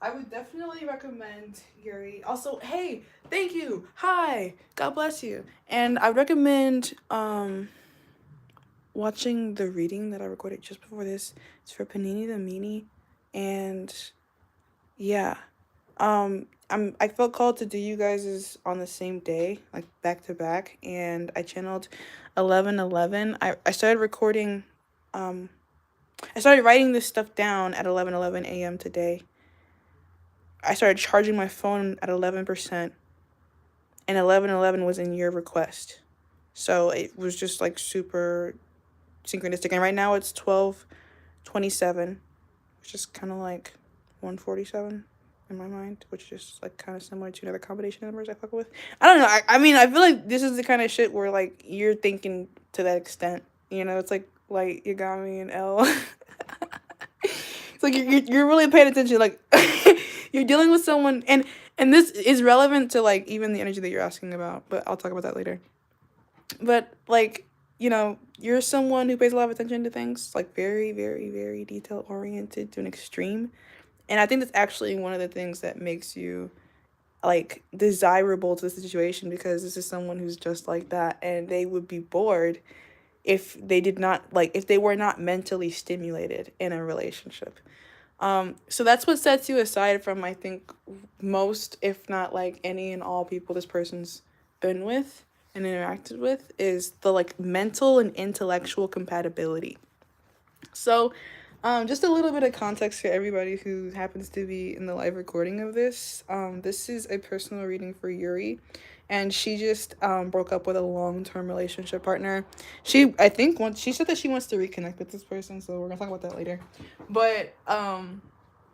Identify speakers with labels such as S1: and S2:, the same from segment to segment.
S1: I would definitely recommend Yuri. Also, hey, thank you. Hi, God bless you. And I recommend watching the reading that I recorded just before this. It's for Panini the Meanie, and yeah, I felt called to do you guys's on the same day, like back to back, and I channeled 11:11. I started recording, um, I started writing this stuff down at 11:11 a.m. today. I started charging my phone at 11%, and 11:11 was in your request. So it was just like super synchronistic. And right now it's 12:27, which is kind of like 1:47 in my mind, which is just like kind of similar to another combination of numbers I fuck with. I don't know. I mean, I feel like this is the kind of shit where like you're thinking to that extent. You know, it's like Yagami and L. It's like you're really paying attention. Like you're dealing with someone, and this is relevant to like even the energy that you're asking about. But I'll talk about that later. But like, you know, you're someone who pays a lot of attention to things, like very, very, very detail oriented to an extreme. And I think that's actually one of the things that makes you like desirable to the situation, because this is someone who's just like that, and they would be bored if they did not like if they were not mentally stimulated in a relationship. So that's what sets you aside from, I think, most, if not like any and all people this person's been with and interacted with, is the like mental and intellectual compatibility. So, just a little bit of context for everybody who happens to be in the live recording of this. This is a personal reading for Yuri, and she just broke up with a long-term relationship partner. I think, once she said that she wants to reconnect with this person, so we're gonna talk about that later. But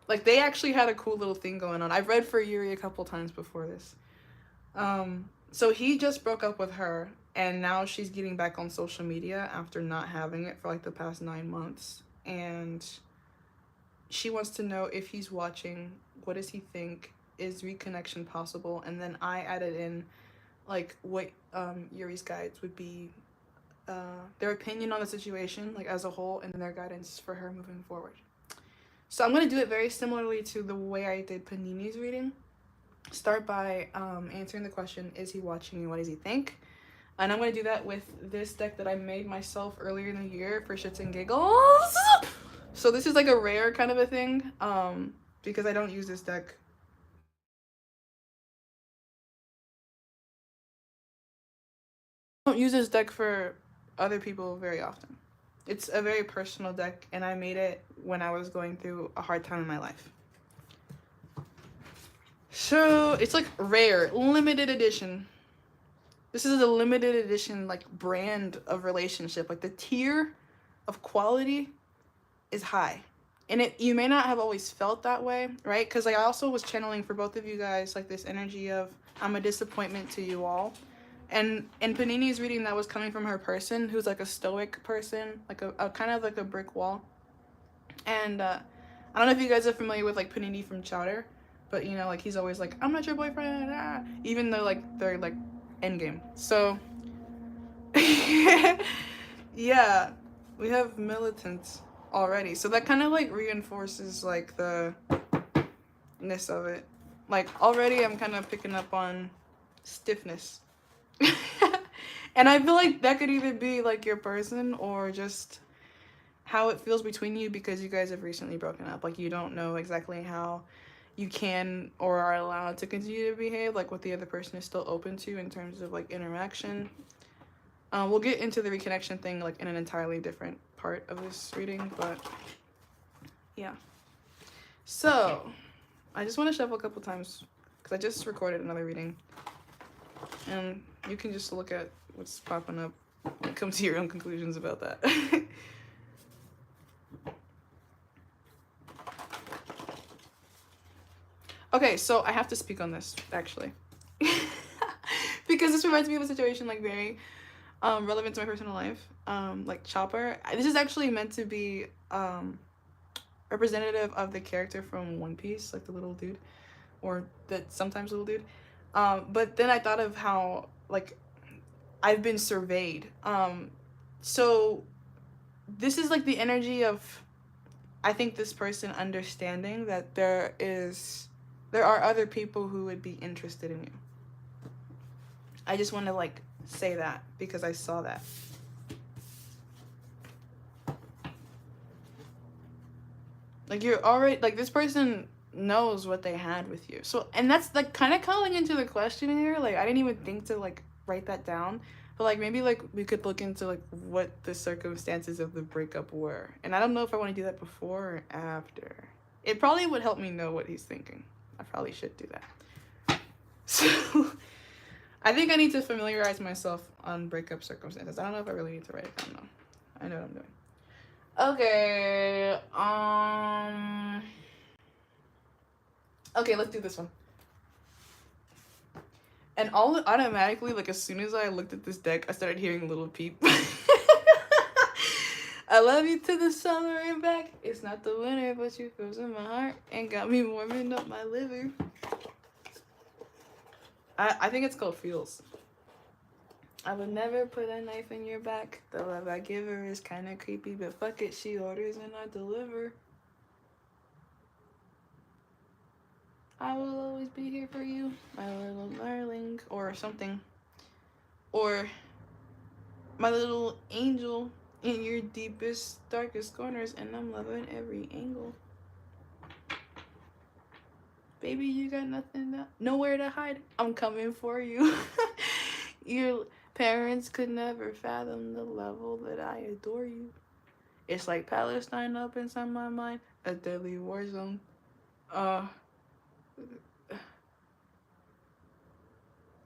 S1: like they actually had a cool little thing going on. I've read for Yuri a couple times before this. So he just broke up with her, and now she's getting back on social media after not having it for like the past 9 months. And she wants to know if he's watching, what does he think? Is reconnection possible? And then I added in like what Yuri's guides would be, their opinion on the situation, like as a whole, and then their guidance for her moving forward. So I'm going to do it very similarly to the way I did Panini's reading. Start by answering the question, is he watching and what does he think? And I'm going to do that with this deck that I made myself earlier in the year for shits and giggles. So this is like a rare kind of a thing, because I don't use this deck. I don't use this deck for other people very often. It's a very personal deck, and I made it when I was going through a hard time in my life. So it's like rare, limited edition. This is a limited edition like brand of relationship. Like the tier of quality is high. And you may not have always felt that way, right? Because like I also was channeling for both of you guys like this energy of I'm a disappointment to you all. And in Panini's reading, that was coming from her person, who's like a stoic person, like a kind of like a brick wall. And I don't know if you guys are familiar with like Panini from Chowder, but you know, like he's always like, I'm not your boyfriend, even though like they're like endgame. So yeah, we have militants already. So that kind of like reinforces like the ness of it. Like already I'm kind of picking up on stiffness. And I feel like that could either be like your person or just how it feels between you, because you guys have recently broken up. Like you don't know exactly how you can or are allowed to continue to behave, like what the other person is still open to in terms of like interaction. We'll get into the reconnection thing like in an entirely different part of this reading, but yeah. So I just want to shuffle a couple times because I just recorded another reading, and you can just look at what's popping up and come to your own conclusions about that. Okay, so I have to speak on this actually. Because this reminds me of a situation like very relevant to my personal life. Like Chopper. This is actually meant to be representative of the character from One Piece, like the little dude, or the sometimes little dude. But then I thought of how like I've been surveyed. So this is like the energy of I think this person understanding that there are other people who would be interested in you. I just want to like say that because I saw that. Like you're already like this person knows what they had with you. So and that's like kind of calling into the question here. Like I didn't even think to like write that down. But like maybe like we could look into like what the circumstances of the breakup were. And I don't know if I want to do that before or after. It probably would help me know what he's thinking. I probably should do that. So I think I need to familiarize myself on breakup circumstances. I don't know if I really need to write it down though. I know what I'm doing. Okay, okay, let's do this one. And all automatically, like as soon as I looked at this deck, I started hearing Little Peep. I love you to the summer and back. It's not the winter, but you froze in my heart and got me warming up my liver. I think it's called Feels. I would never put a knife in your back. The love I give her is kind of creepy, but fuck it, she orders and I deliver. I will always be here for you, my little darling, or something. Or my little angel in your deepest, darkest corners, and I'm loving every angle. Baby, you got nowhere to hide. I'm coming for you. Your parents could never fathom the level that I adore you. It's like Palestine up inside my mind, a deadly war zone.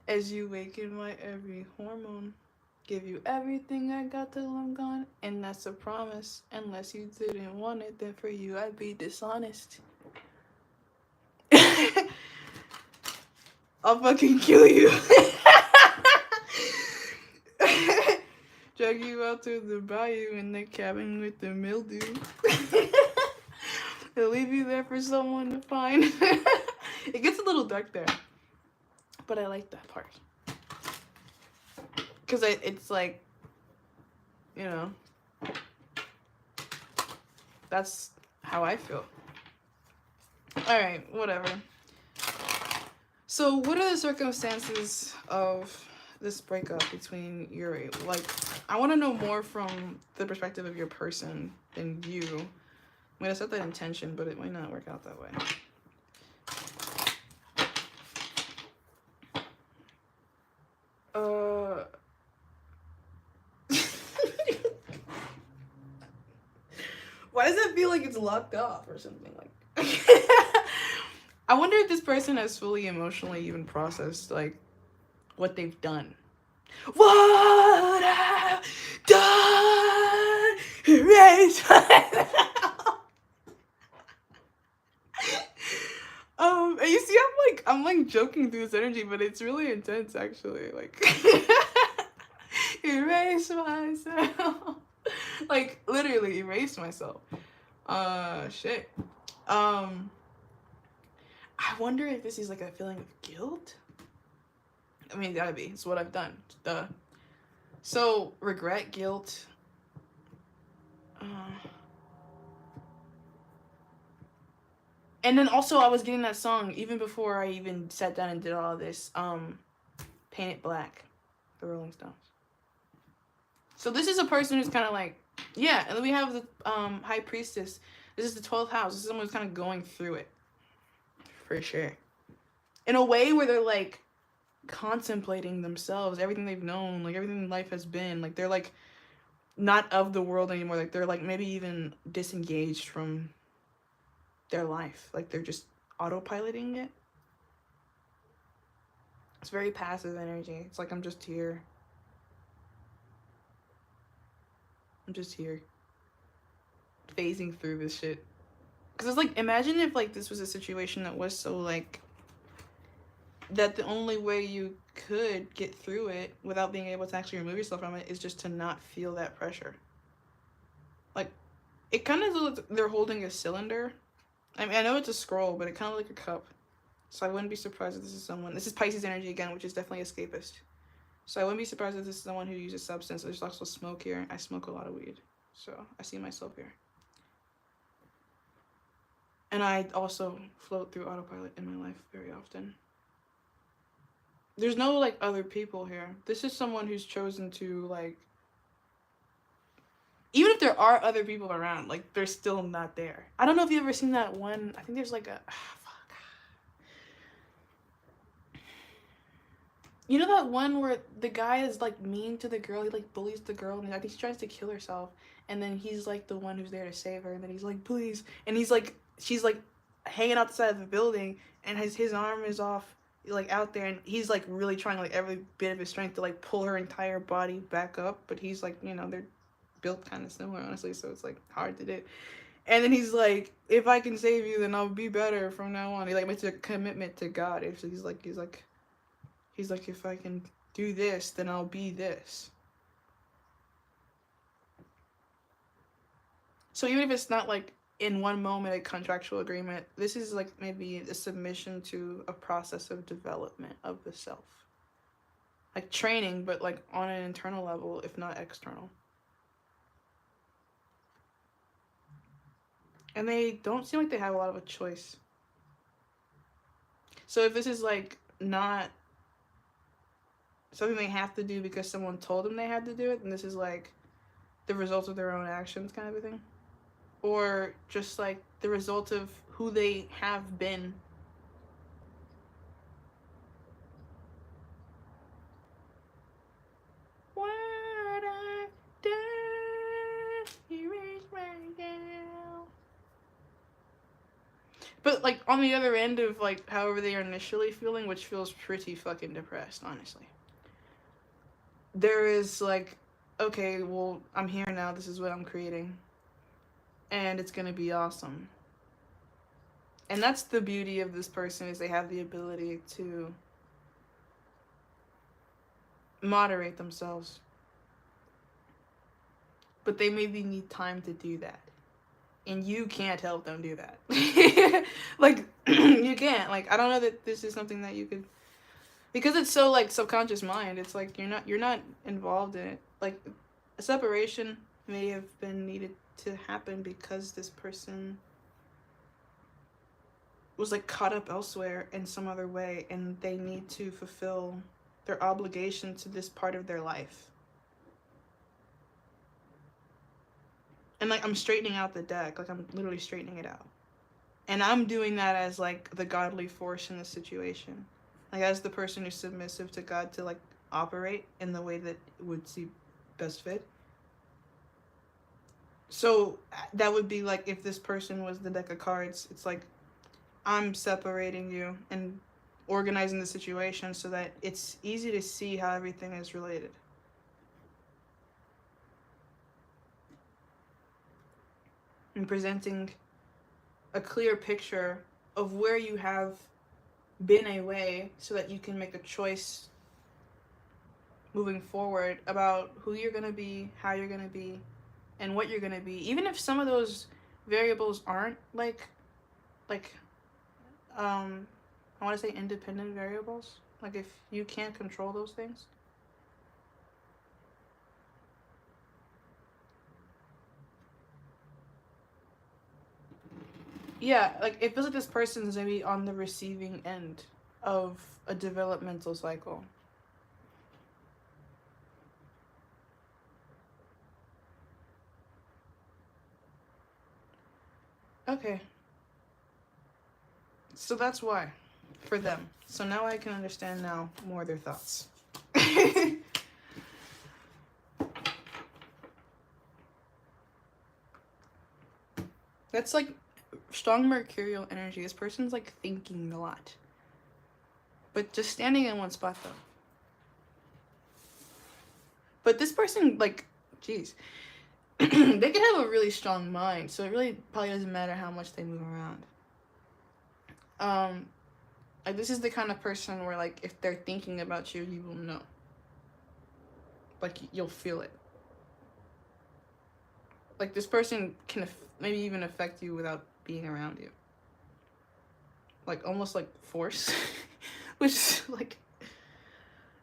S1: As you waken my every hormone, give you everything I got till I'm gone, and that's a promise. Unless you didn't want it, then for you I'd be dishonest. I'll fucking kill you. Drag you out to the bayou in the cabin with the mildew. He'll leave you there for someone to find. It gets a little dark there, but I like that part. Because it's like, you know, that's how I feel. Alright, whatever. So what are the circumstances of this breakup between Yuri? Like, I want to know more from the perspective of your person than you. I'm going to set that intention, but it might not work out that way. Why does it feel like it's locked off or something like I wonder if this person has fully emotionally even processed like what they've done. What I've done erase and you see I'm like joking through this energy, but it's really intense actually. Like erase myself. Like literally erase myself. Shit. I wonder if this is like a feeling of guilt. I mean, it gotta be. It's what I've done. Duh. So regret, guilt. And then also I was getting that song even before I even sat down and did all of this. Paint It Black, the Rolling Stones. So this is a person who's kind of like, yeah. And then we have the High Priestess. This is the 12th house. This is someone who's kind of going through it. For sure. In a way where they're like contemplating themselves, everything they've known, like everything life has been. Like they're like not of the world anymore. Like they're like maybe even disengaged from their life. Like they're just autopiloting it. It's very passive energy. It's like I'm just here. I'm just here. Phasing through this shit. Because it's like, imagine if like this was a situation that was so like, that the only way you could get through it without being able to actually remove yourself from it is just to not feel that pressure. Like, it kind of looks like they're holding a cylinder. I mean, I know it's a scroll, but it kind of like a cup. So I wouldn't be surprised if this is someone, this is Pisces energy again, which is definitely escapist. So I wouldn't be surprised if this is someone who uses substance. There's also smoke here. I smoke a lot of weed. So I see myself here. And I also float through autopilot in my life very often. There's no, like, other people here. This is someone who's chosen to, like, even if there are other people around, like, they're still not there. I don't know if you've ever seen that one. I think there's, like, fuck. You know that one where the guy is, like, mean to the girl? He, like, bullies the girl, and I think she tries to kill herself. And then he's, like, the one who's there to save her. And then he's like, please. And he's, like, she's, like, hanging outside of the building, and his arm is off, like, out there. And he's, like, really trying, like, every bit of his strength to, like, pull her entire body back up. But he's, like, you know, they're built kind of similar, honestly. So it's, like, hard to do. And then he's like, if I can save you, then I'll be better from now on. He, like, makes a commitment to God. He's like, if I can do this, then I'll be this. So even if it's not, like, in one moment a contractual agreement, this is, like, maybe a submission to a process of development of the self. Like, training, but, like, on an internal level, if not external. And they don't seem like they have a lot of a choice. So if this is, like, not something they have to do because someone told them they had to do it, and this is, like, the result of their own actions kind of a thing. Or just, like, the result of who they have been. What I've done, erase right now. But, like, on the other end of, like, however they are initially feeling, which feels pretty fucking depressed, honestly. There is, like, okay, well, I'm here now, this is what I'm creating. And it's gonna be awesome. And that's the beauty of this person, is they have the ability to moderate themselves. But they maybe need time to do that. And you can't help them do that. Like, you can't. Like, I don't know that this is something that you could, because it's so, like, subconscious mind. It's like you're not involved in it. Like, a separation may have been needed to happen because this person was, like, caught up elsewhere in some other way, and they need to fulfill their obligation to this part of their life. And, like, I'm straightening out the deck. Like, I'm literally straightening it out. And I'm doing that as, like, the godly force in the situation. Like, as the person who's submissive to God to, like, operate in the way that would see best fit. So that would be, like, if this person was the deck of cards, it's like, I'm separating you and organizing the situation so that it's easy to see how everything is related. And presenting a clear picture of where you have been away so that you can make a choice moving forward about who you're going to be, how you're going to be, and what you're going to be. Even if some of those variables aren't, like I want to say independent variables. Like, if you can't control those things. Yeah, like, it feels like this person's maybe on the receiving end of a developmental cycle. Okay. So that's why, for them. So now I can understand now more their thoughts. That's, like, strong mercurial energy. This person's, like, thinking a lot. But just standing in one spot, though. But this person, like, geez. They can have a really strong mind, so it really probably doesn't matter how much they move around. Like, this is the kind of person where, like, if they're thinking about you, you will know. Like, you'll feel it. Like, this person can maybe even affect you without being around you. Like, almost like force. Which is, like,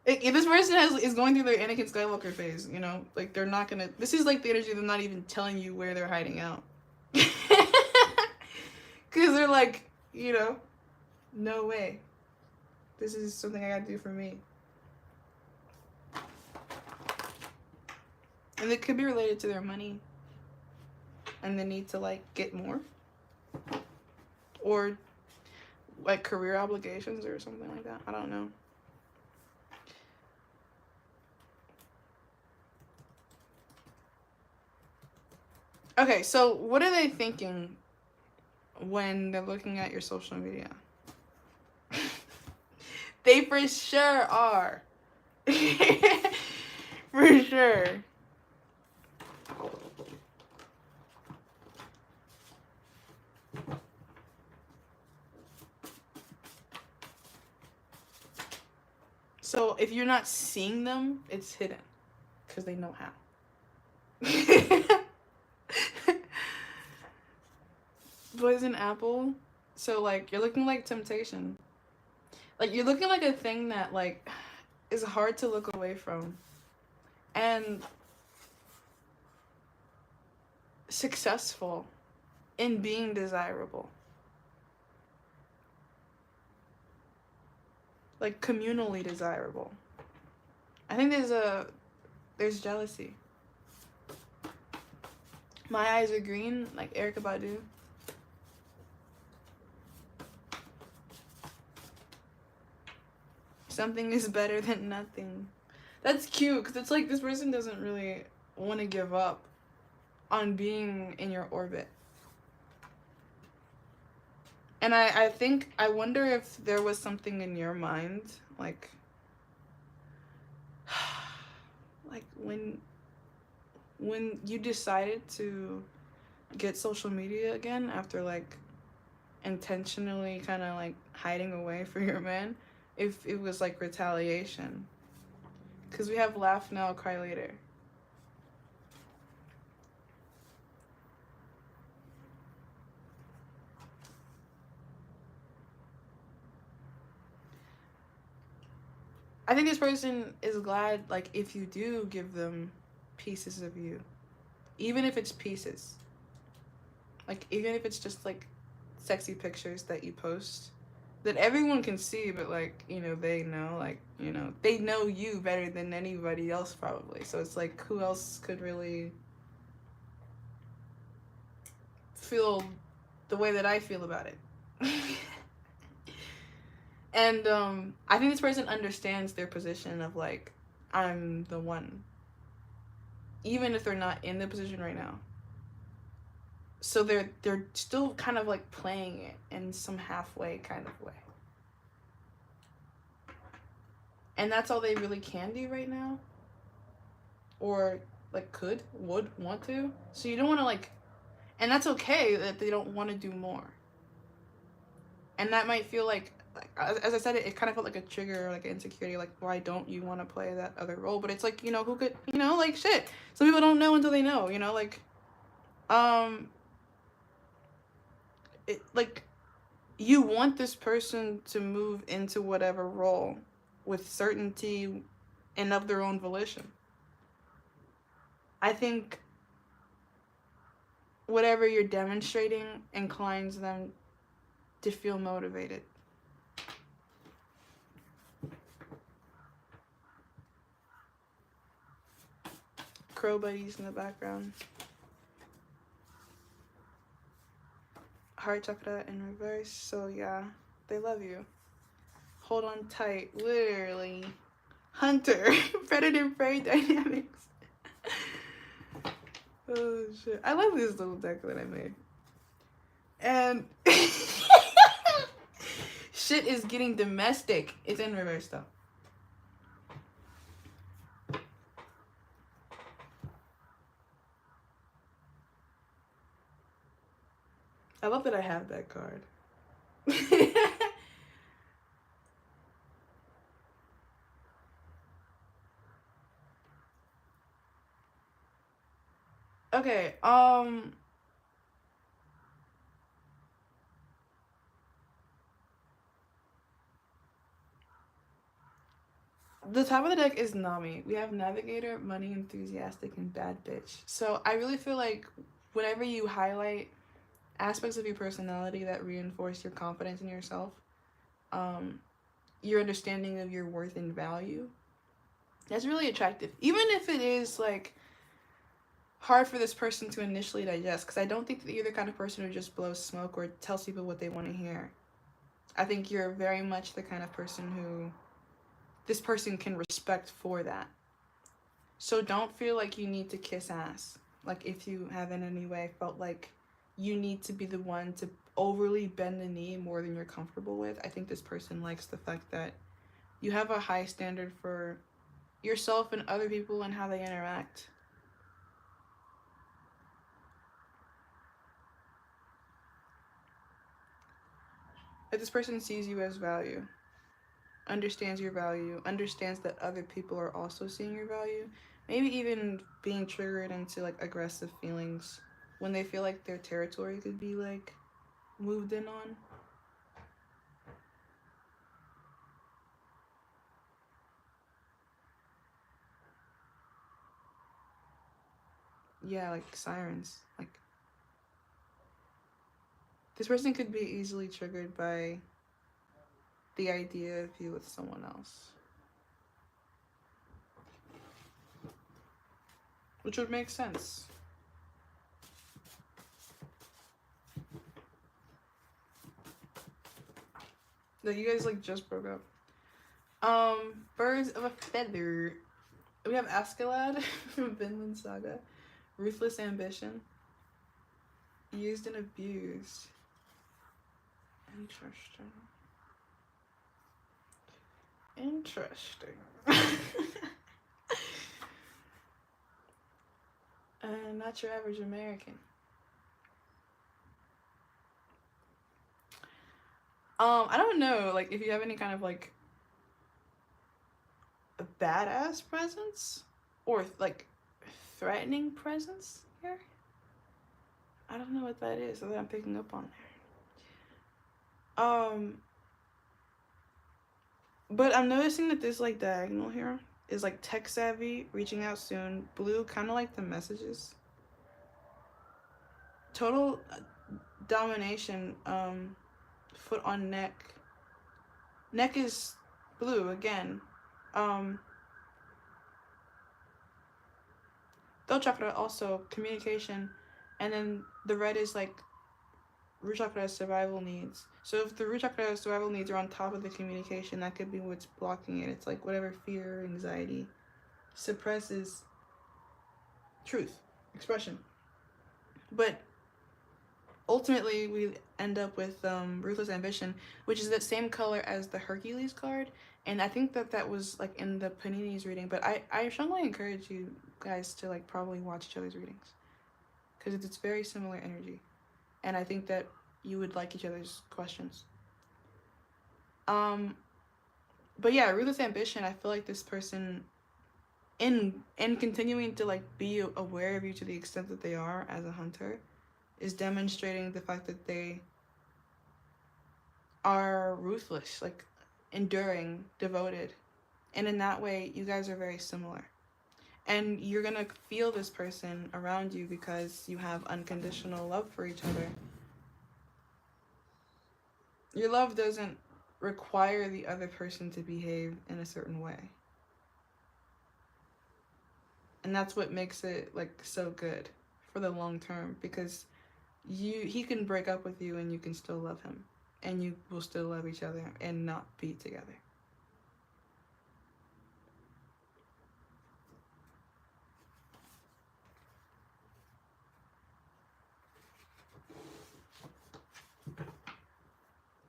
S1: if this person is going through their Anakin Skywalker phase, you know, like, they're not gonna, this is, like, the energy of them not even telling you where they're hiding out. Because they're like, you know, no way. This is something I gotta do for me. And it could be related to their money and the need to like get more, or like career obligations or something like that. I don't know. Okay, so what are they thinking when they're looking at your social media? They for sure are. For sure. So if you're not seeing them, it's hidden. Because they know how. Poison apple. So like you're looking like temptation. Like you're looking like a thing that like is hard to look away from. And successful in being desirable. Like communally desirable. I think there's jealousy. My eyes are green, like Erykah Badu. Something is better than nothing. That's cute, because it's like this person doesn't really want to give up on being in your orbit. And I wonder if there was something in your mind, like when you decided to get social media again after like intentionally kind of like hiding away for your man, if it was like retaliation. Because we have laugh now, cry later. I think this person is glad, like, if you do give them pieces of you, even if it's pieces, like, even if it's just like sexy pictures that you post that everyone can see, but like, you know, they know, like, you know, they know you better than anybody else probably. So it's like, who else could really feel the way that I feel about it? And I think this person understands their position of like, I'm the one, even if they're not in the position right now. So they're still kind of like playing it in some halfway kind of way. And that's all they really can do right now. Or like would want to. So you don't want to like, and that's okay that they don't want to do more. And that might feel like as I said, it kind of felt like a trigger, like an insecurity, like why don't you want to play that other role? But it's like, you know, who could, you know, like shit. Some people don't know until they know, you know, like like you want this person to move into whatever role with certainty and of their own volition. I think whatever you're demonstrating inclines them to feel motivated. Crow buddies in the background. Heart chakra in reverse. So yeah, they love you. Hold on tight. Literally. Hunter. Predator prey dynamics. Oh shit. I love this little deck that I made. And shit is getting domestic. It's in reverse though. I love that I have that card. Okay, the top of the deck is Nami. We have Navigator, Money Enthusiastic, and Bad Bitch. So I really feel like whenever you highlight aspects of your personality that reinforce your confidence in yourself, your understanding of your worth and value. That's really attractive. Even if it is like hard for this person to initially digest, because I don't think that you're the kind of person who just blows smoke or tells people what they want to hear. I think you're very much the kind of person who this person can respect for that. So don't feel like you need to kiss ass. Like if you have in any way felt like you need to be the one to overly bend the knee more than you're comfortable with. I think this person likes the fact that you have a high standard for yourself and other people and how they interact. If this person sees you as value, understands your value, understands that other people are also seeing your value, maybe even being triggered into like aggressive feelings when they feel like their territory could be like moved in on. Yeah, like sirens. Like this person could be easily triggered by the idea of you with someone else, which would make sense. That you guys like just broke up. Birds of a feather. We have Askeladd from Vinland Saga. Ruthless ambition. Used and abused. Interesting. Not your average American. I don't know, like, if you have any kind of, like, a badass presence? Or, like, threatening presence here? I don't know what that is that I'm picking up on there. But I'm noticing that this, like, diagonal here is, like, tech savvy, reaching out soon, blue, kind of like the messages. Total domination, foot on neck. Neck is blue again. Throat chakra also communication, and then the red is like root chakra survival needs. So if the root chakra survival needs are on top of the communication, that could be what's blocking it. It's like whatever fear, anxiety suppresses truth, expression. But ultimately, we end up with Ruthless Ambition, which is the same color as the Hercules card. And I think that that was like in the Panini's reading. But I strongly encourage you guys to like probably watch each other's readings, because it's very similar energy. And I think that you would like each other's questions. But yeah, Ruthless Ambition, I feel like this person, in continuing to like be aware of you to the extent that they are as a hunter, is demonstrating the fact that they are ruthless, like enduring, devoted. And in that way, you guys are very similar. And you're gonna feel this person around you because you have unconditional love for each other. Your love doesn't require the other person to behave in a certain way. And that's what makes it like so good for the long term, because he can break up with you and you can still love him, and you will still love each other and not be together.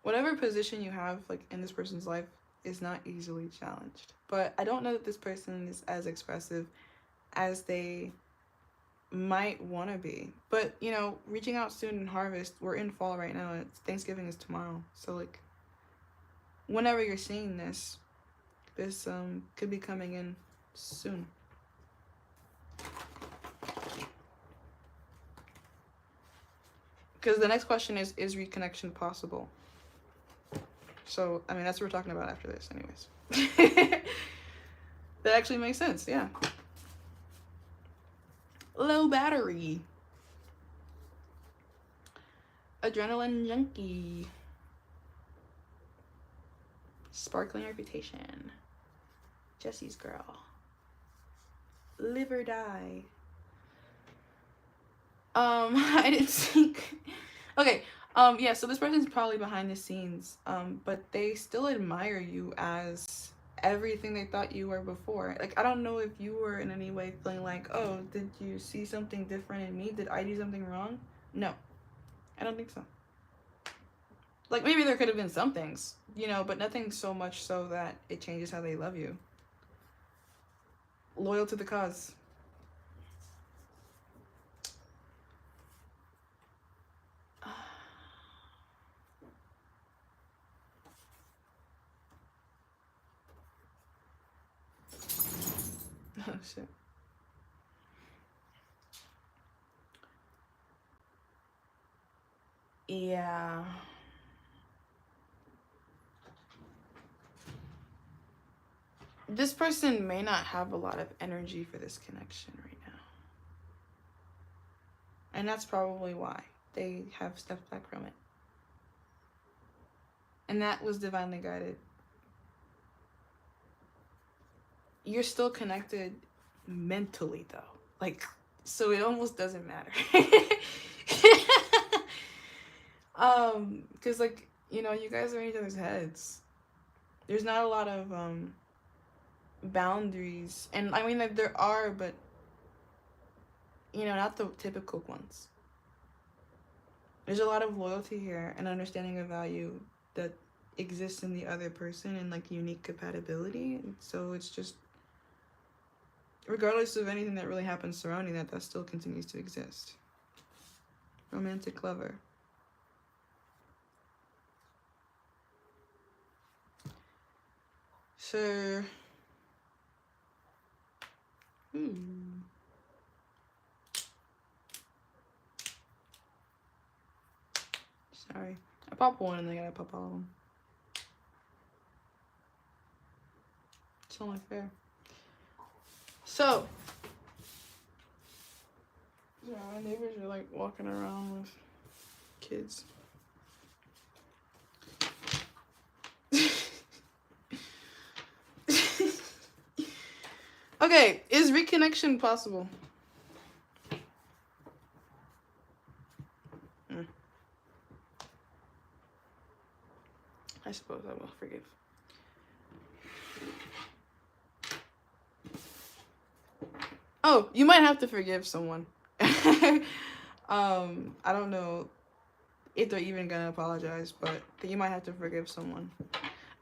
S1: Whatever position you have like in this person's life is not easily challenged, but I don't know that this person is as expressive as they might want to be. But you know, reaching out soon in harvest, we're in fall right now, it's Thanksgiving is tomorrow, so like whenever you're seeing this could be coming in soon. Because the next question is reconnection possible? So I mean, that's what we're talking about after this anyways. That actually makes sense, yeah. Low battery. Adrenaline junkie. Sparkling reputation. Jesse's girl. Live or die. I didn't think. Okay. Yeah, so this person's probably behind the scenes. But they still admire you as everything they thought you were before. Like, I don't know if you were in any way feeling like, oh, did you see something different in me? Did I do something wrong? No, I don't think so. Like, maybe there could have been some things, you know, but nothing so much so that it changes how they love you. Loyal to the cause. Oh, shit. Yeah. This person may not have a lot of energy for this connection right now. And that's probably why they have stepped back from it. And that was divinely guided. You're still connected mentally, though. Like, so it almost doesn't matter. Because, like, you know, you guys are in each other's heads. There's not a lot of, boundaries. And, I mean, like, there are, but, you know, not the typical ones. There's a lot of loyalty here and understanding of value that exists in the other person and, like, unique compatibility. So it's just, regardless of anything that really happens surrounding that, that still continues to exist. Romantic lover. So, sorry. I pop one and then I gotta pop all of them. It's only fair. So, yeah, my neighbors are like walking around with kids. Okay, is reconnection possible? I suppose I will forgive. Oh, you might have to forgive someone. I don't know if they're even gonna apologize, but you might have to forgive someone.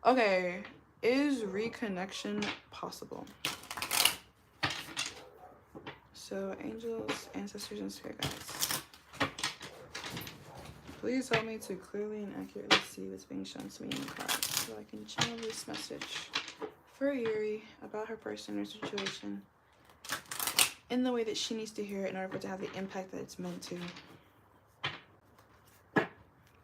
S1: Okay, is reconnection possible? So, angels, ancestors, and spirit guides, please help me to clearly and accurately see what's being shown to me in the cards so I can channel this message for Yuri about her person or situation in the way that she needs to hear it in order for it to have the impact that it's meant to.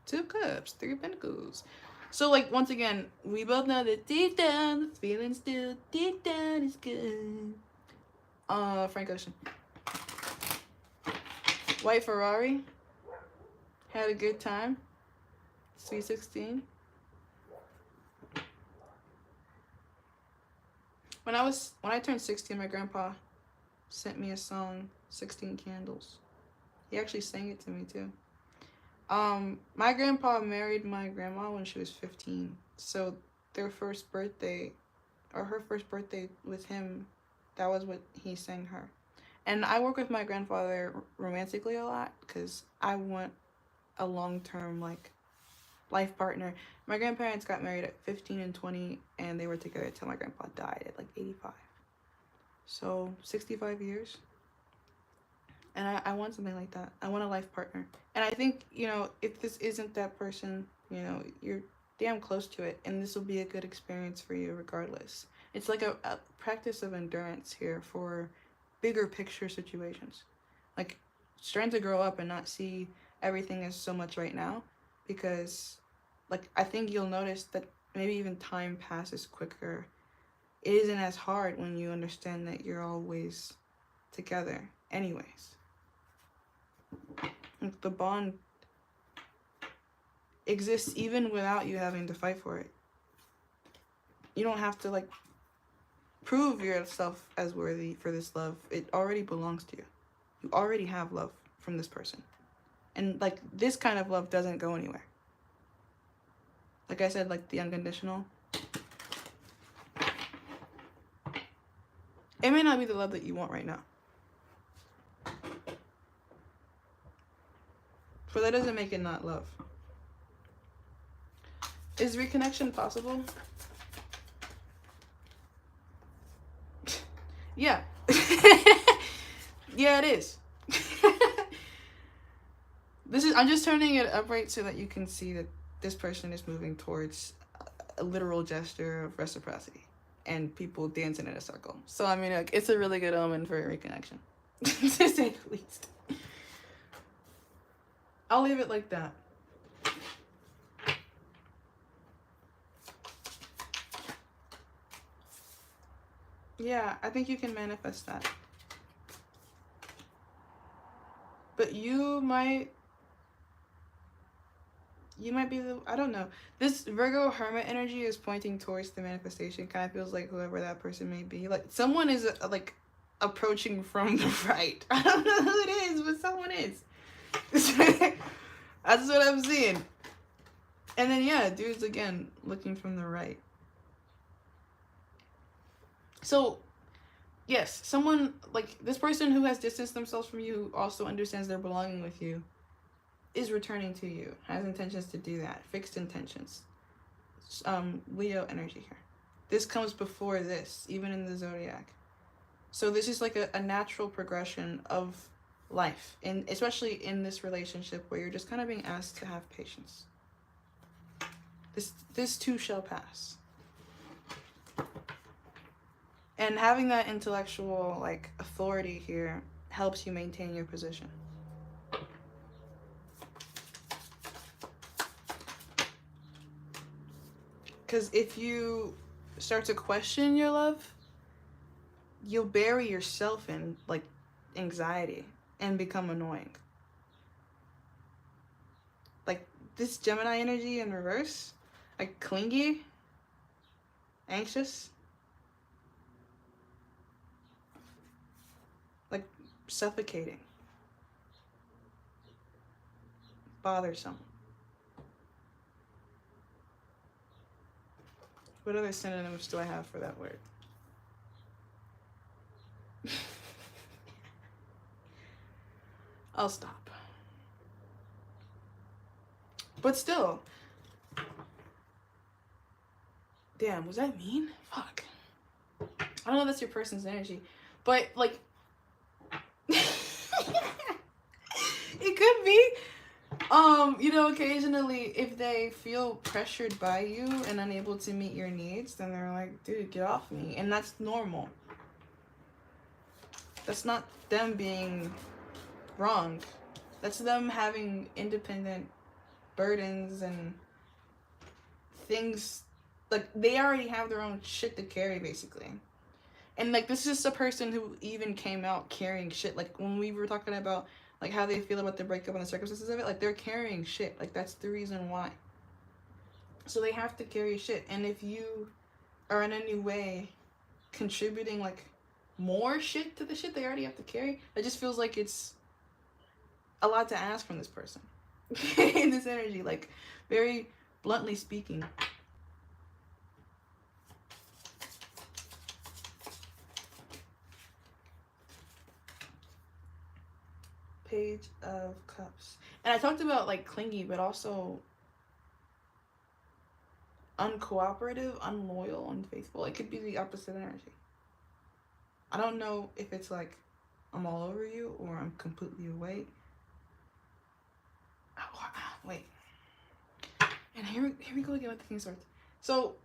S1: 2 of Cups, 3 of Pentacles. So, like, once again, we both know that deep down, the feeling still deep down is good. Frank Ocean. White Ferrari. Had a good time. Sweet 16. When I turned 16, my grandpa sent me a song, 16 Candles. He actually sang it to me too. My grandpa married my grandma when she was 15. So their first birthday, or her first birthday with him, that was what he sang her. And I work with my grandfather romantically a lot because I want a long-term, like, life partner. My grandparents got married at 15 and 20, and they were together until my grandpa died at like 85. So 65 years. And I want something like that. I want a life partner. And I think, you know, if this isn't that person, you know, you're damn close to it. And this will be a good experience for you regardless. It's like a practice of endurance here for bigger picture situations. Like, starting to grow up and not see everything as so much right now. Because, like, I think you'll notice that maybe even time passes quicker. It isn't as hard when you understand that you're always together anyways. Like, the bond exists even without you having to fight for it. You don't have to like prove yourself as worthy for this love. It already belongs to you. You already have love from this person. And like this kind of love doesn't go anywhere. Like I said, like the unconditional. It may not be the love that you want right now. But that doesn't make it not love. Is reconnection possible? Yeah. Yeah, it is. I'm just turning it upright so that you can see that this person is moving towards a literal gesture of reciprocity and people dancing in a circle. So I mean, like, it's a really good omen for a reconnection, to say the least. I'll leave it like that. Yeah, I think you can manifest that. But you might be the, I don't know. This Virgo Hermit energy is pointing towards the manifestation. Kind of feels like whoever that person may be. Like someone is like approaching from the right. I don't know who it is, but someone is. That's what I'm seeing. And then yeah, dudes again looking from the right. So yes, someone like this person who has distanced themselves from you, who also understands their belonging with you, is returning to you, has intentions to do that, fixed intentions. Leo energy here. This comes before this, even in the zodiac. So this is like a natural progression of life, and especially in this relationship where you're just kind of being asked to have patience. This too shall pass. And having that intellectual like authority here helps you maintain your position. Because if you start to question your love, you'll bury yourself in like anxiety and become annoying. Like this Gemini energy in reverse, like clingy, anxious, like suffocating, bothersome. What other synonyms do I have for that word? I'll stop. But still. Damn, was that mean? Fuck. I don't know if that's your person's energy. But, like... it could be. You know, occasionally, if they feel pressured by you and unable to meet your needs, then they're like, dude, get off me. And that's normal. That's not them being wrong. That's them having independent burdens and things. Like, they already have their own shit to carry, basically. And, like, this is a person who even came out carrying shit. Like, when we were talking about, like, how they feel about the breakup and the circumstances of it, like, they're carrying shit. Like, that's the reason why. So they have to carry shit. And if you are in any way contributing, like, more shit to the shit they already have to carry, it just feels like it's a lot to ask from this person. In this energy, like, very bluntly speaking. Page of Cups. And I talked about, like, clingy, but also uncooperative, unloyal, unfaithful. It could be the opposite energy. I don't know if it's like I'm all over you or I'm completely away. Oh, wait. And here we go again with the King of Swords. So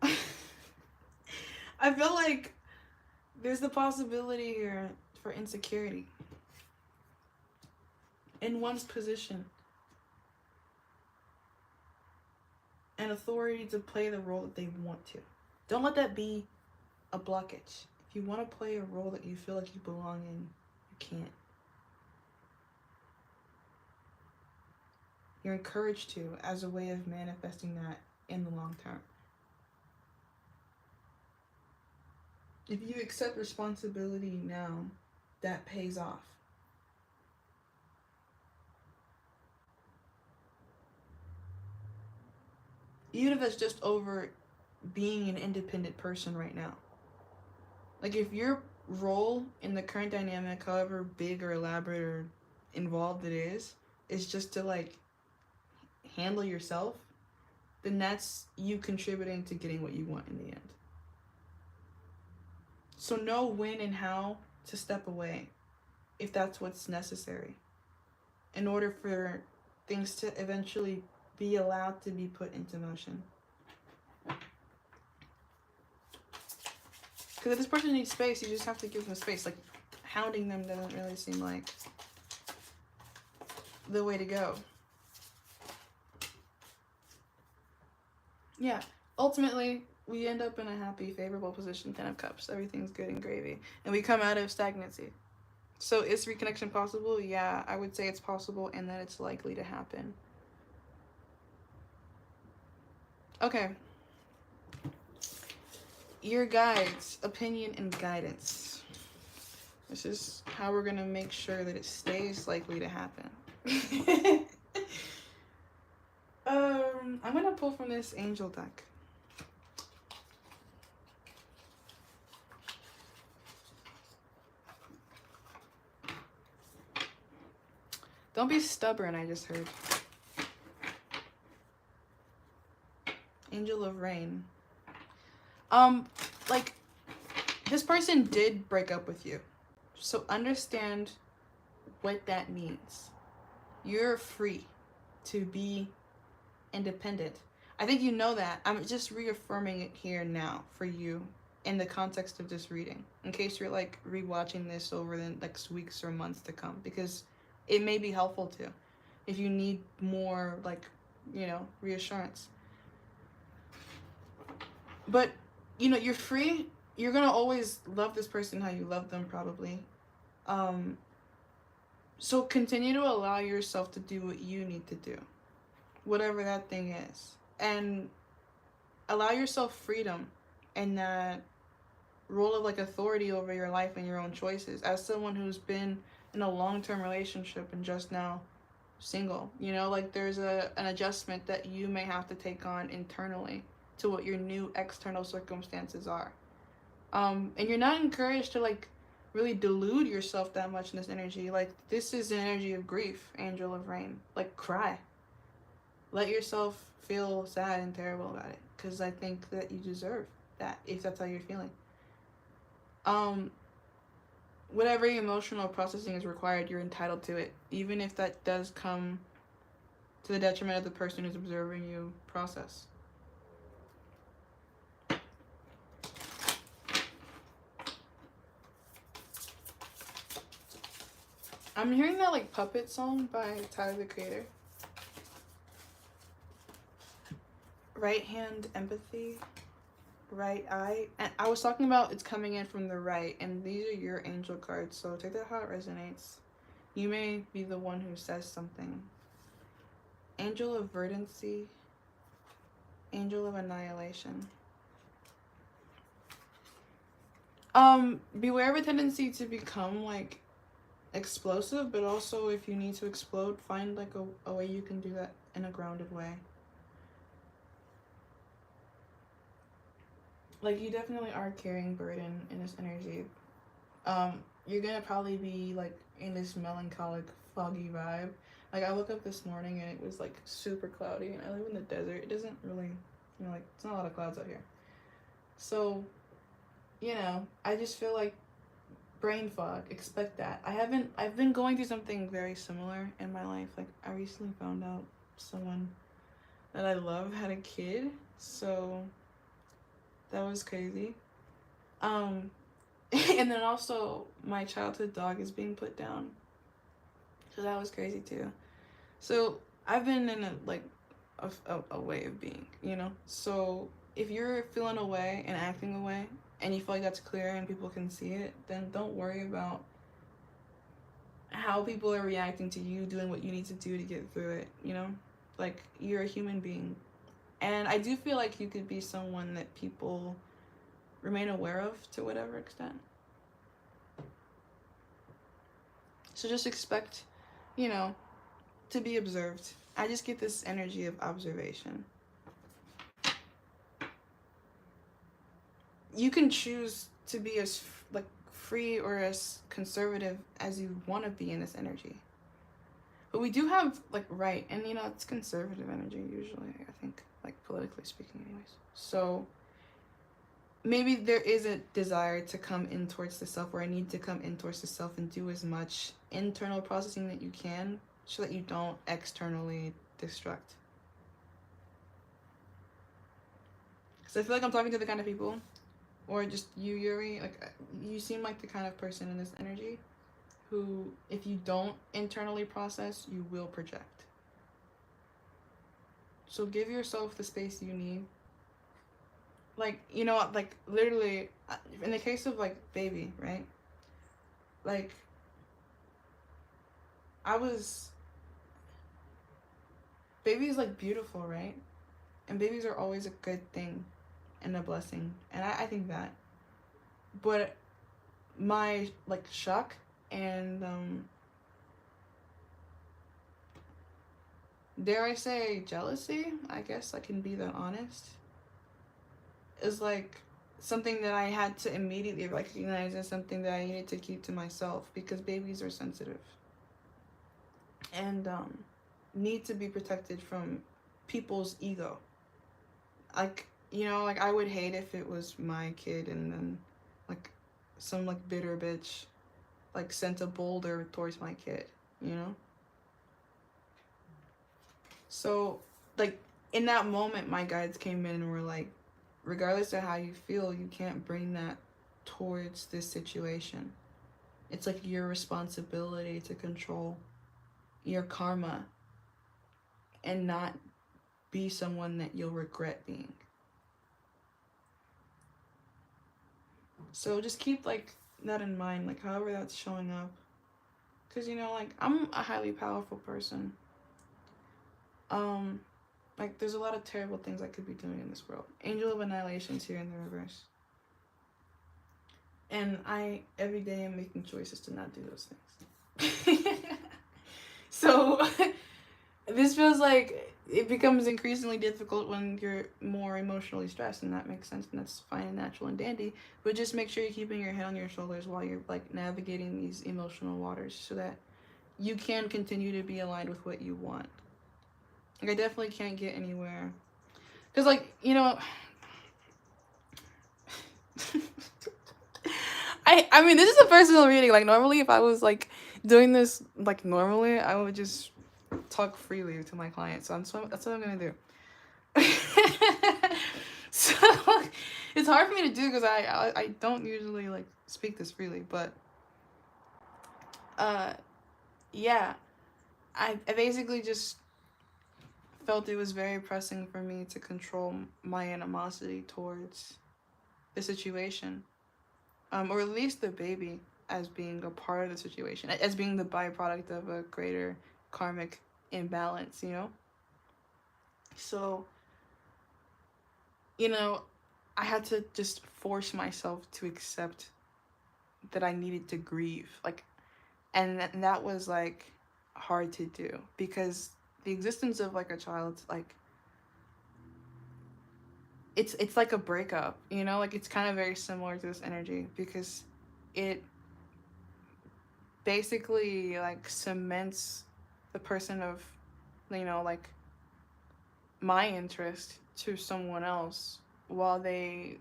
S1: I feel like there's the possibility here for insecurity in one's position and authority to play the role that they want to. Don't let that be a blockage. If you want to play a role that you feel like you belong in, you can't. You're encouraged to, as a way of manifesting that in the long term. If you accept responsibility now, that pays off. Even if it's just over being an independent person right now. Like, if your role in the current dynamic, however big or elaborate or involved it is just to, like, handle yourself, then that's you contributing to getting what you want in the end. So know when and how to step away, if that's what's necessary, in order for things to eventually be allowed to be put into motion. Because if this person needs space, you just have to give them space. Like, hounding them doesn't really seem like the way to go. Yeah, ultimately, we end up in a happy, favorable position, 10 of Cups. Everything's good and gravy. And we come out of stagnancy. So is reconnection possible? Yeah, I would say it's possible and that it's likely to happen. Okay. Your guides, opinion, and guidance. This is how we're going to make sure that it stays likely to happen. I'm going to pull from this angel deck. Don't be stubborn, I just heard. Angel of Rain. Like, this person did break up with you. So understand what that means. You're free to be independent. I think you know that. I'm just reaffirming it here now for you in the context of this reading, in case you're like rewatching this over the next weeks or months to come, because it may be helpful to if you need more, like, you know, reassurance. But, you know, you're free. You're gonna always love this person how you love them, probably. So continue to allow yourself to do what you need to do, whatever that thing is, and allow yourself freedom and that role of, like, authority over your life and your own choices. As someone who's been in a long-term relationship and just now single, you know, like, there's an adjustment that you may have to take on internally to what your new external circumstances are. And you're not encouraged to, like, really delude yourself that much in this energy. Like, this is an energy of grief, Angel of Rain. Like, cry. Let yourself feel sad and terrible about it, because I think that you deserve that, if that's how you're feeling. Whatever emotional processing is required, you're entitled to it, even if that does come to the detriment of the person who's observing you process. I'm hearing that, like, puppet song by Tyler, the Creator. Right hand empathy, right eye. And I was talking about it's coming in from the right, and these are your angel cards, so take that how it resonates. You may be the one who says something. Angel of verdancy, angel of annihilation. Beware of a tendency to become, like, explosive, but also if you need to explode, find, like, a way you can do that in a grounded way. Like, you definitely are carrying burden in this energy. You're gonna probably be, like, in this melancholic, foggy vibe. Like, I woke up this morning and it was, like, super cloudy, and I live in the desert. It doesn't really, you know, like, it's not a lot of clouds out here. So, you know, I just feel like brain fog. Expect that. I've been going through something very similar in my life. Like, I recently found out someone that I love had a kid, so that was crazy. And then also my childhood dog is being put down, so that was crazy too. So I've been in a way of being, you know. So if you're feeling a way and acting a way, and you feel like that's clear and people can see it, then don't worry about how people are reacting to you doing what you need to do to get through it, you know. Like, you're a human being. And I do feel like you could be someone that people remain aware of to whatever extent. So just expect, you know, to be observed. I just get this energy of observation. You can choose to be as like free or as conservative as you want to be in this energy. But we do have like right, and you know, it's conservative energy usually, I think, like politically speaking anyways. So maybe there is a desire to come in towards the self, or I need to come in towards the self and do as much internal processing that you can so that you don't externally destruct. Because I feel like I'm talking to the kind of people, or just you, Yuri, like you seem like the kind of person in this energy who, if you don't internally process, you will project. So give yourself the space you need. Like, you know, like literally, in the case of like baby, right? Like, baby's like beautiful, right? And babies are always a good thing and a blessing. And I think that. But my like shock and dare I say jealousy, I guess I can be that honest, is like something that I had to immediately recognize as something that I needed to keep to myself, because babies are sensitive and need to be protected from people's ego. Like, you know, like I would hate if it was my kid and then like some like bitter bitch like sent a boulder towards my kid, you know? So like in that moment my guides came in and were like, regardless of how you feel, you can't bring that towards this situation. It's like your responsibility to control your karma and not be someone that you'll regret being. So just keep like that in mind, like however that's showing up. Cause you know, like I'm a highly powerful person. Like there's a lot of terrible things I could be doing in this world. Angel of Annihilation's here in the reverse. And I every day am making choices to not do those things. So this feels like it becomes increasingly difficult when you're more emotionally stressed, and that makes sense, and that's fine and natural and dandy. But just make sure you're keeping your head on your shoulders while you're like navigating these emotional waters, so that you can continue to be aligned with what you want. Like I definitely can't get anywhere, because like, you know, I mean, this is a personal reading. Like normally if I was like doing this like normally, I would just talk freely to my clients. So that's what I'm gonna do. So it's hard for me to do because I don't usually like speak this freely, but yeah, I basically just felt it was very pressing for me to control my animosity towards the situation, or at least the baby, as being a part of the situation, as being the byproduct of a greater karmic imbalance, you know? So, you know, I had to just force myself to accept that I needed to grieve. Like, and that was like hard to do, because the existence of like a child, like it's like a breakup, you know? Like it's kind of very similar to this energy, because it basically like cements the person of, you know, like my interest to someone else while they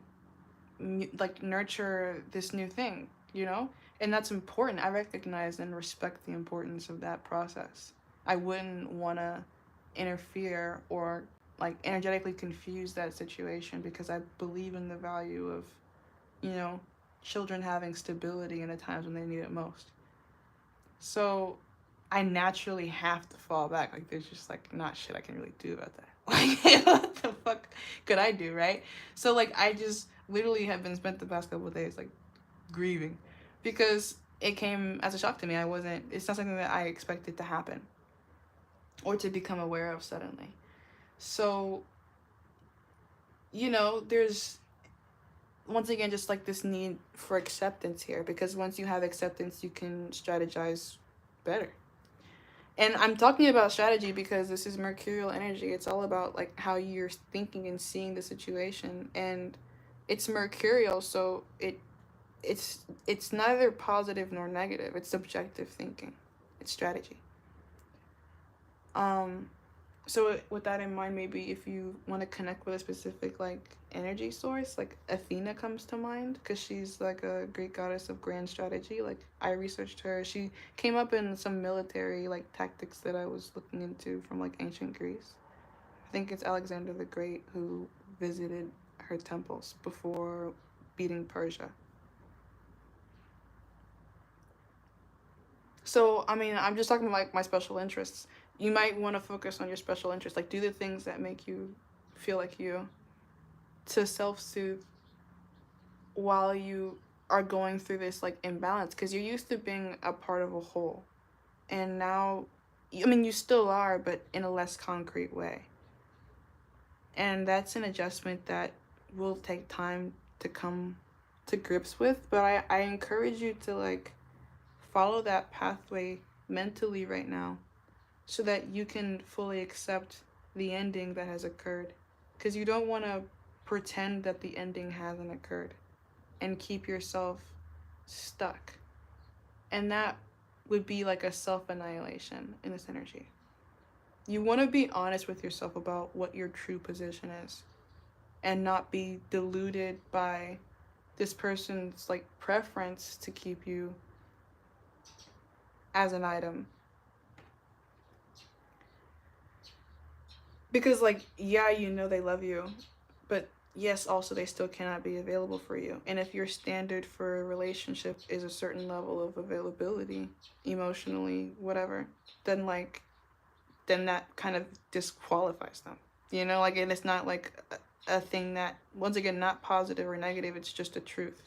S1: like nurture this new thing, you know? And that's important. I recognize and respect the importance of that process. I wouldn't want to interfere or like energetically confuse that situation, because I believe in the value of, you know, children having stability in the times when they need it most. So I naturally have to fall back. Like there's just like not shit I can really do about that. Like what the fuck could I do, right? So like I just literally have been spent the past couple of days like grieving, because it came as a shock to me. It's not something that I expected to happen. or to become aware of suddenly. So, there's once again just like this need for acceptance here, because once you have acceptance, you can strategize better. And I'm talking about strategy because this is mercurial energy. It's all about like how you're thinking and seeing the situation, and it's mercurial, so it's neither positive nor negative. It's subjective thinking. It's strategy. Um so with that in mind, maybe if you want to connect with a specific like energy source, like Athena comes to mind, because she's like a Greek goddess of grand strategy. Like I researched her. She came up in some military like tactics that I was looking into from like ancient Greece. I think it's Alexander the Great who visited her temples before beating Persia. So, I mean, I'm just talking about like my special interests. You might want to focus on your special interests. Like, do the things that make you feel like you, to self-soothe while you are going through this like imbalance, because you're used to being a part of a whole, and now, I mean, you still are, but in a less concrete way. And that's an adjustment that will take time to come to grips with. But I encourage you to like follow that pathway mentally right now, so that you can fully accept the ending that has occurred. Because you don't want to pretend that the ending hasn't occurred and keep yourself stuck. And that would be like a self-annihilation in this energy. You want to be honest with yourself about what your true position is, and not be deluded by this person's like preference to keep you as an item. Because like, yeah, they love you, but yes, also they still cannot be available for you. And if your standard for a relationship is a certain level of availability, emotionally, whatever, then that kind of disqualifies them. Like, and it's not like a thing that, once again, not positive or negative, it's just a truth.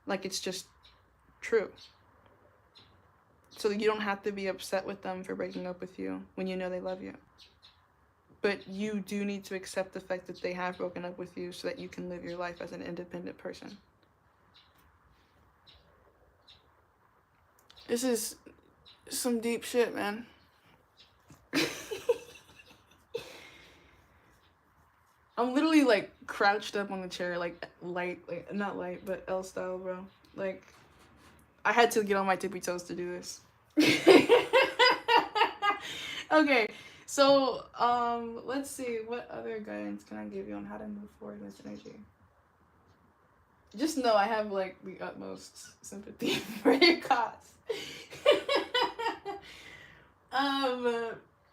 S1: Like, it's just true. So you don't have to be upset with them for breaking up with you when you know they love you. But you do need to accept the fact that they have broken up with you, so that you can live your life as an independent person. This is some deep shit, man. I'm literally like crouched up on the chair, like not light, but L style, bro. Like, I had to get on my tippy toes to do this. Okay, so let's see, what other guidance can I give you on how to move forward in this energy? Just know I have like the utmost sympathy for your cause.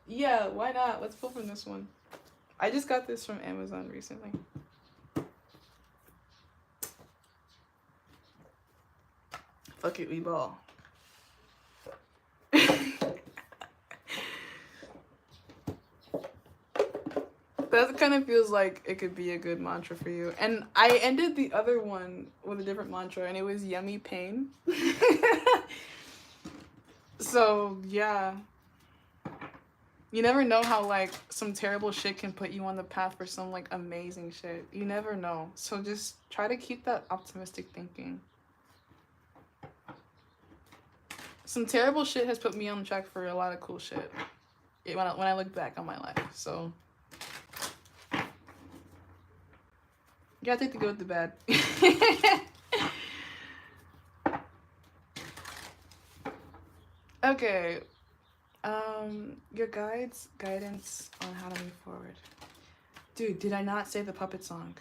S1: Yeah, why not? Let's pull from this one. I just got this from Amazon recently. Fuck it, we ball. That kind of feels like it could be a good mantra for you. And I ended the other one with a different mantra, and it was yummy pain. So, yeah. You never know how, like, some terrible shit can put you on the path for some, like, amazing shit. You never know. So just try to keep that optimistic thinking. Some terrible shit has put me on track for a lot of cool shit when I look back on my life. So you gotta take the good with the bad. Okay. Your guidance on how to move forward. Dude, did I not say the puppet song?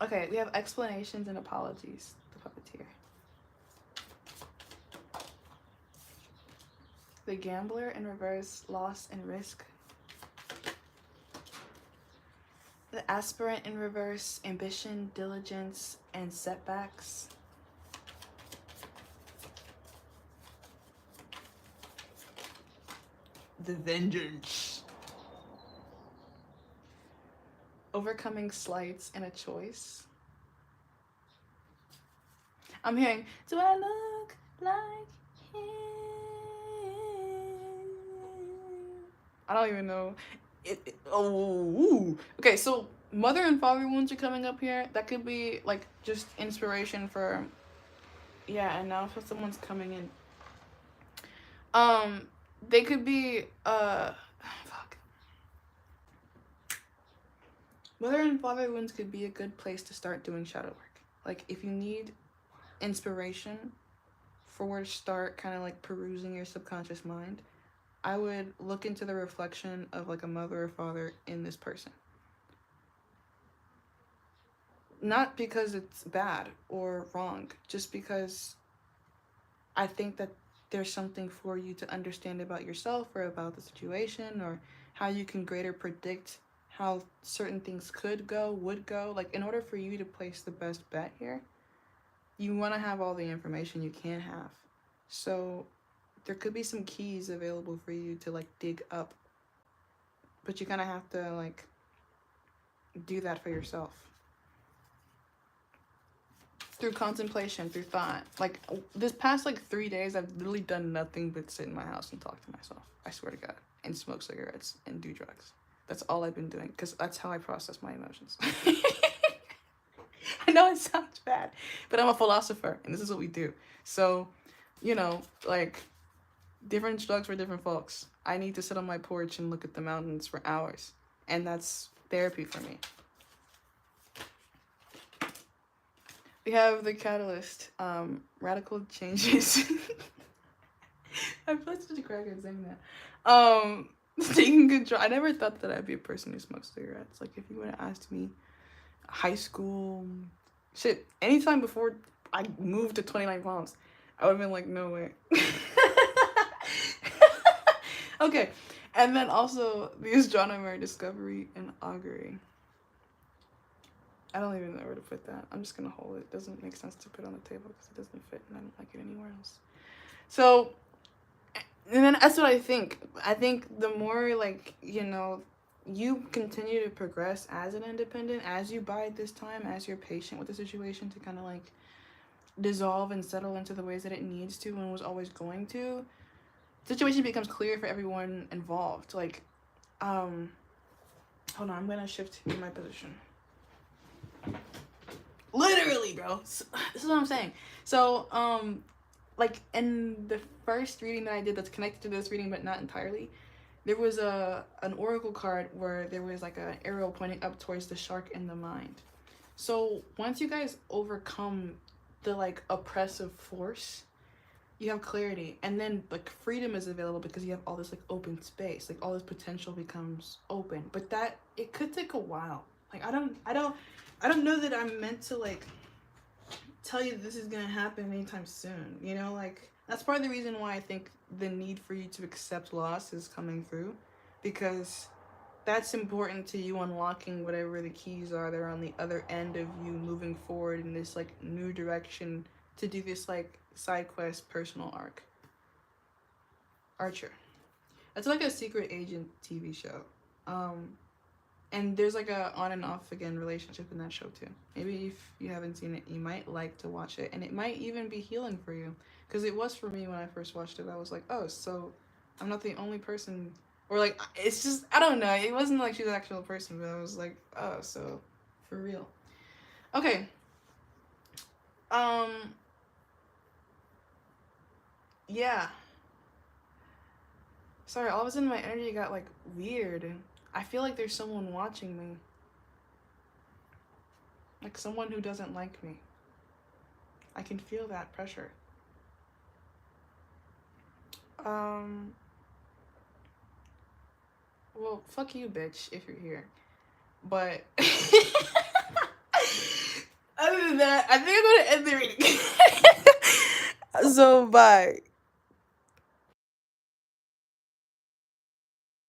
S1: Okay, we have explanations and apologies. The puppeteer. The gambler in reverse, loss and risk. The aspirant in reverse, ambition, diligence, and setbacks. The vengeance. Overcoming slights and a choice. I'm hearing, do I look like him? I don't even know. Okay, so mother and father wounds are coming up here. That could be like just inspiration for, yeah, and now if someone's coming in. They could be fuck. Mother and father wounds could be a good place to start doing shadow work. Like if you need inspiration for where to start kind of like perusing your subconscious mind, I would look into the reflection of like a mother or father in this person. Not because it's bad or wrong, just because I think that there's something for you to understand about yourself or about the situation, or how you can greater predict how certain things could go, would go. Like in order for you to place the best bet here, you want to have all the information you can have. So there could be some keys available for you to like dig up, but you kind of have to like do that for yourself through contemplation, through thought. Like this past like 3 days, I've literally done nothing but sit in my house and talk to myself. I swear to God, and smoke cigarettes and do drugs. That's all I've been doing, because that's how I process my emotions. I know it sounds bad, but I'm a philosopher, and this is what we do. So, you know, like, different drugs for different folks. I need to sit on my porch and look at the mountains for hours, and that's therapy for me. We have the catalyst, radical changes. I feel like such a crackhead saying that. Taking control. I never thought that I'd be a person who smokes cigarettes. Like, if you would have asked me high school, shit, anytime before I moved to 29 pounds, I would have been like, no way. Okay, and then also the astronomer, discovery, and augury. I don't even know where to put that. I'm just gonna hold it. It doesn't make sense to put on the table because it doesn't fit and I don't like it anywhere else. So, and then that's what I think. I think the more, like, you know, you continue to progress as an independent, as you bide this time, as you're patient with the situation to kind of like dissolve and settle into the ways that it needs to and was always going to, the situation becomes clear for everyone involved. Like, hold on, I'm gonna shift in my position. Literally, bro. So, this is what I'm saying. So, like in the first reading that I did that's connected to this reading but not entirely, there was an oracle card where there was like an arrow pointing up towards the shark in the mind. So once you guys overcome the like oppressive force, you have clarity, and then like freedom is available because you have all this like open space, like all this potential becomes open. But that it could take a while. Like I don't know that I'm meant to like tell you that this is gonna happen anytime soon. You know, like that's part of the reason why I think the need for you to accept loss is coming through, because that's important to you unlocking whatever the keys are that are on the other end of you moving forward in this like new direction to do this like side quest personal arc. Archer. That's like a secret agent TV show. And there's like a on and off again relationship in that show too. Maybe if you haven't seen it, you might like to watch it, and it might even be healing for you, because it was for me when I first watched it. I was like, oh, so I'm not the only person, or like it's just I don't know. It wasn't like she's an actual person, but I was like, oh, so for real. Okay. Yeah. Sorry, all of a sudden my energy got like weird. I feel like there's someone watching me. Like someone who doesn't like me. I can feel that pressure. Well, fuck you, bitch, if you're here. But other than that, I think I'm gonna end the reading. So, bye.